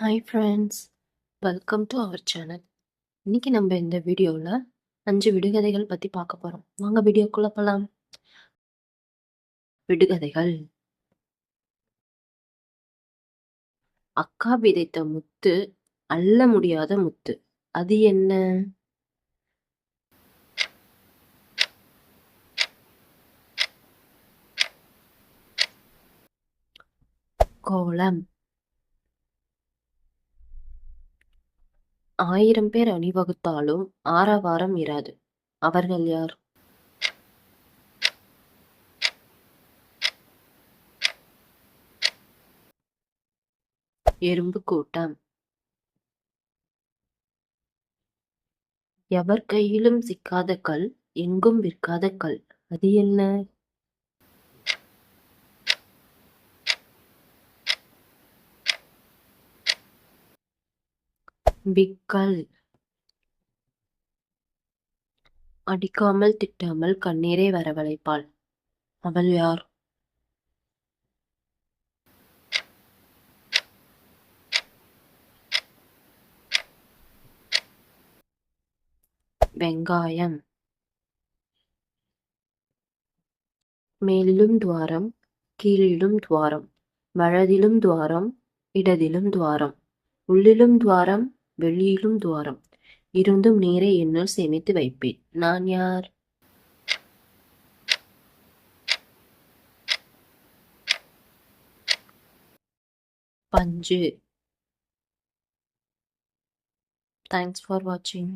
Hi friends, welcome to our channel. இன்னைக்கு நம்ம இந்த வீடியோவில் 5 விடுகதைகள் பற்றி பார்க்க போகிறோம். வாங்க வீடியோக்குள்ள போகலாம். விடுகதைகள். அக்கா விதைத்த முத்து அள்ள முடியாத முத்து, அது என்ன? கோலம். 1000 பேர் அணிவகுத்தாலும் ஆரவாரம் இராது, அவர்கள் யார்? எறும்பு கூட்டம். எவர் கையிலும் சிக்காத கல், எங்கும் விற்காத கல், அது என்ன? பிக்கல். அடிக்காமல் திட்டாமல் கண்ணீரை வரவழைப்பாள், அவள் யார்? வெங்காயம். மேலிலும் துவாரம், கீழிலும் துவாரம், வலதிலும் துவாரம், இடதிலும் துவாரம், உள்ளிலும் துவாரம், வெளியிலும் துவாரம், இருந்தும் நீரை என்னுள் சேமித்து வைப்பேன், நான் யார்? பஞ்சு. தேங்க்ஸ் ஃபார் வாட்சிங்.